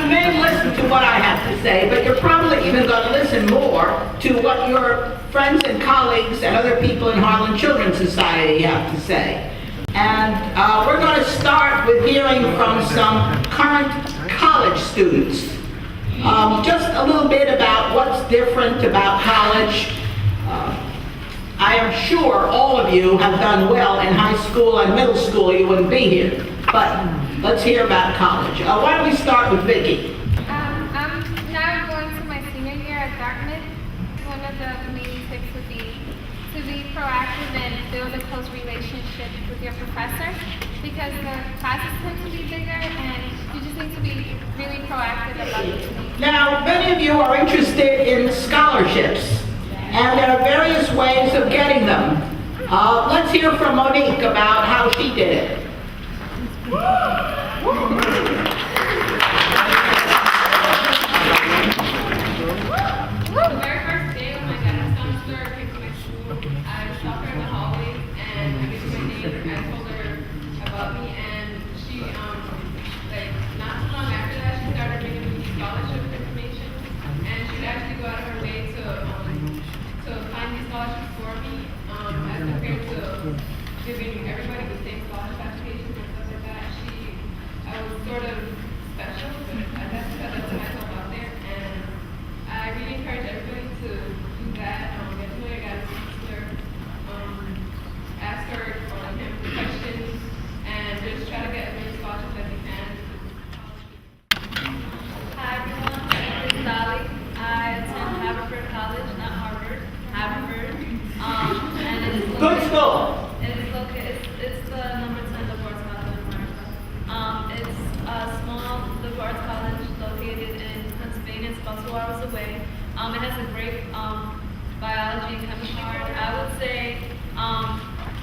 you may listen to what I have to say, but you're probably even going to listen more to what your friends and colleagues and other people in Harlem Children's Society have to say. And we're going to start with hearing from some current college students. Just a little bit about what's different about college. I am sure all of you have done well in high school and middle school, you wouldn't be here. But let's hear about college. Why don't we start with Vicki? I'm now going to my senior year at Dartmouth. One of the main tips would be to be proactive and build a close relationship with your professor, because the classes tend to be bigger and you just need to be really proactive about it. Now, many of you are interested in scholarships, and there are various ways of getting them. Let's hear from Monique about how she did it. The very first day when my guidance counselor came to my school, I saw her in the hallway and I gave her my name. I told her about me, and she, like, not too long after that, she started bringing me scholarship information, and she'd actually go out of her way to find these scholarships for me, as compared to giving everybody the same scholarship applications and stuff like that. I was sort of special, but I guess because I put myself out there, and I really encourage everybody to do that. Get to know your guidance counselor, ask her or him questions, and just try to get as many scholarships as you can. Hi everyone, my name is Dolly. I attend Haverford College, not Harvard, Haverford. And it's Good school. It's the number 10 liberal arts college in America. It's a small liberal arts college located in Pennsylvania. It's about 2 hours away. It has a great biology and chemistry part. I would say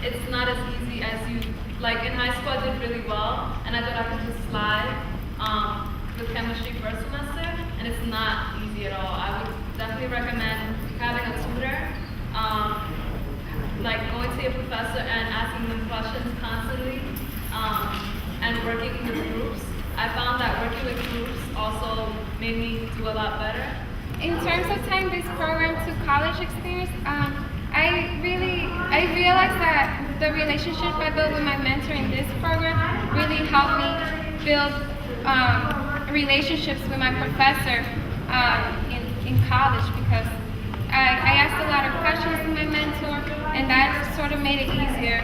it's not as easy as you, like in high school I did really well, and I thought I could just slide with chemistry first semester, and it's not easy at all. I would definitely recommend having a tutor, like going to your professor and asking them questions constantly, and working with groups. I found that working with groups also made me do a lot better. In terms of tying this program to college experience, I realized that the relationship I built with my mentor in this program really helped me build relationships with my professor in college, because I asked a lot of questions to my mentor, and that sort of made it easier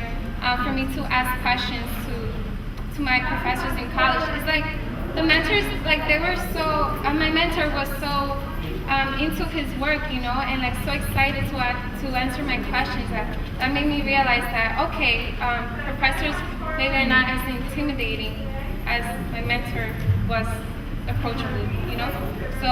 for me to ask questions to my professors in college. It's like the mentors, like they were so, my mentor was so into his work, you know, and like so excited to answer my questions. That made me realize that, okay, professors, maybe they're not as intimidating as my mentor was approachable, you know? So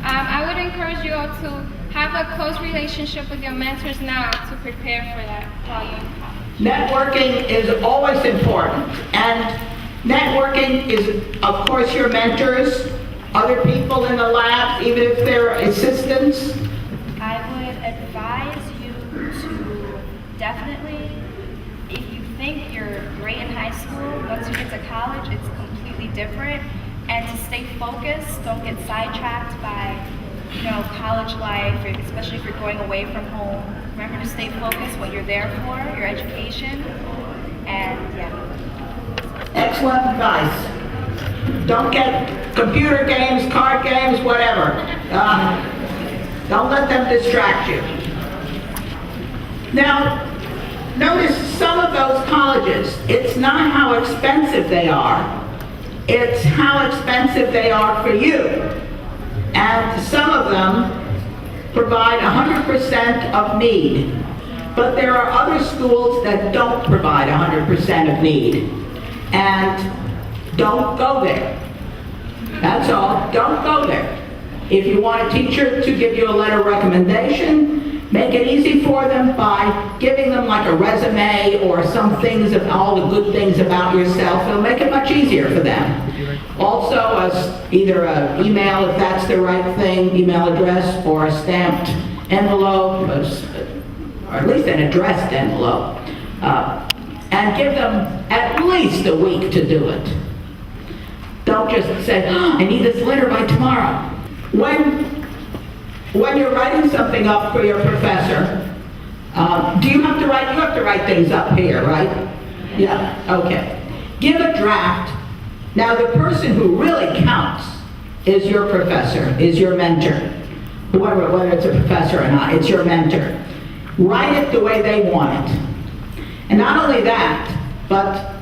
I would encourage you all to have a close relationship with your mentors now to prepare for that while you're in college. Networking is always important, and networking is, of course, your mentors, other people in the lab, even if they're assistants. I would advise you to definitely, if you think you're great in high school, once you get to college, it's completely different. And to stay focused, don't get sidetracked by, you know, college life, especially if you're going away from home. Remember to stay focused, what you're there for, your education, and yeah. Excellent advice. Don't get computer games, card games, whatever. Don't let them distract you. Now, notice some of those colleges, it's not how expensive they are, it's how expensive they are for you. And some of them provide 100% of need. But there are other schools that don't provide 100% of need. And don't go there. That's all. Don't go there. If you want a teacher to give you a letter of recommendation, make it easy for them by giving them like a resume or some things of all the good things about yourself. It'll make it much easier for them. Also, either an email, if that's the right thing, email address, or a stamped envelope, or at least an addressed envelope, and give them at least a week to do it. Don't just say, "Oh, I need this letter by tomorrow." When you're writing something up for your professor, do you have to write? You have to write things up here, right? Yeah. Okay. Give a draft. Now, the person who really counts is your professor, is your mentor. Whether it's a professor or not, it's your mentor. Write it the way they want it. And not only that, but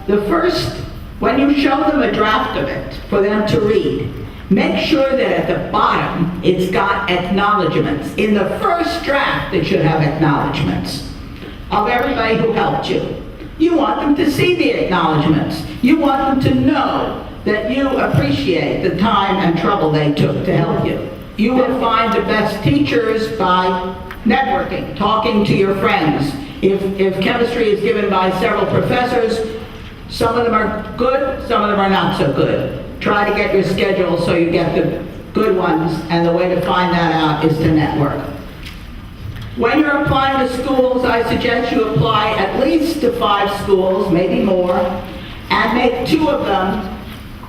when you show them a draft of it for them to read, make sure that at the bottom it's got acknowledgments. In the first draft, it should have acknowledgments of everybody who helped you. You want them to see the acknowledgments. You want them to know that you appreciate the time and trouble they took to help you. You will find the best teachers by networking, talking to your friends. If chemistry is given by several professors, some of them are good, some of them are not so good. Try to get your schedule so you get the good ones, and the way to find that out is to network. When you're applying to schools, I suggest you apply at least to 5 schools, maybe more, and make 2 of them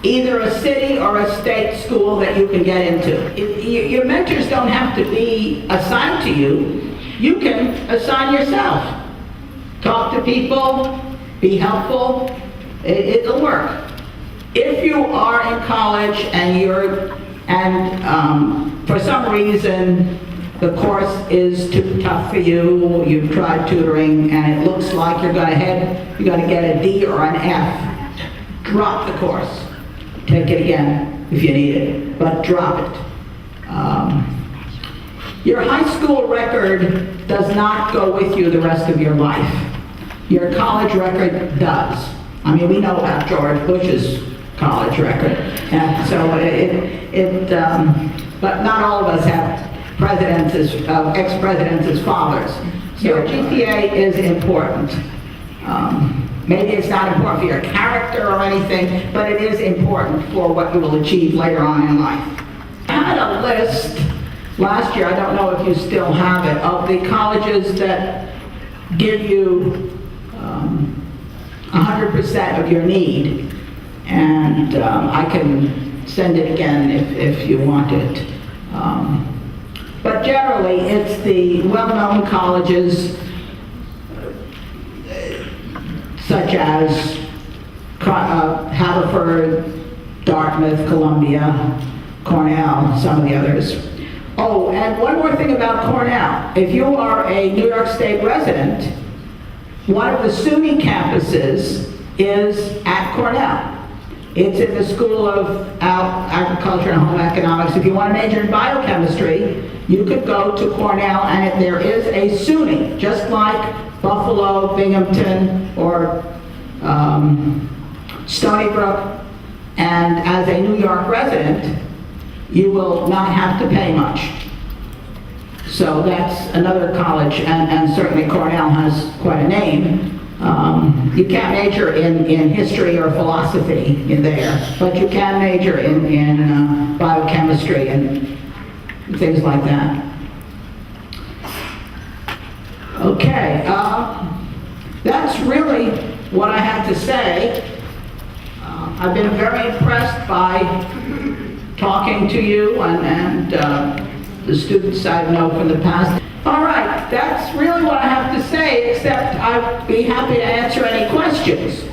either a city or a state school that you can get into. Your mentors don't have to be assigned to you. You can assign yourself. Talk to people, be helpful, it'll work. If you are in college and for some reason the course is too tough for you, you've tried tutoring, and it looks like you're going to get a D or an F, drop the course. Take it again if you need it, but drop it. Your high school record does not go with you the rest of your life. Your college record does. I mean, we know about George Bush's college record, and so but not all of us have ex-presidents as fathers. So your GPA is important. Maybe it's not important for your character or anything, but it is important for what you will achieve later on in life. I had a list last year, I don't know if you still have it, of the colleges that give you 100% of your need. And I can send it again if you want it. But generally, it's the well-known colleges such as Haverford, Dartmouth, Columbia, Cornell, some of the others. Oh, and one more thing about Cornell. If you are a New York State resident, one of the SUNY campuses is at Cornell. It's in the School of Agriculture and Home Economics. If you want to major in biochemistry, you could go to Cornell, and there is a SUNY, just like Buffalo, Binghamton, or Stony Brook. And as a New York resident, you will not have to pay much. So that's another college, and certainly Cornell has quite a name. You can't major in history or philosophy in there, but you can major in biochemistry and things like that. Okay, that's really what I had to say. I've been very impressed by talking to you and the students I know from the past. All right, that's really what I have to say, except I'd be happy to answer any questions.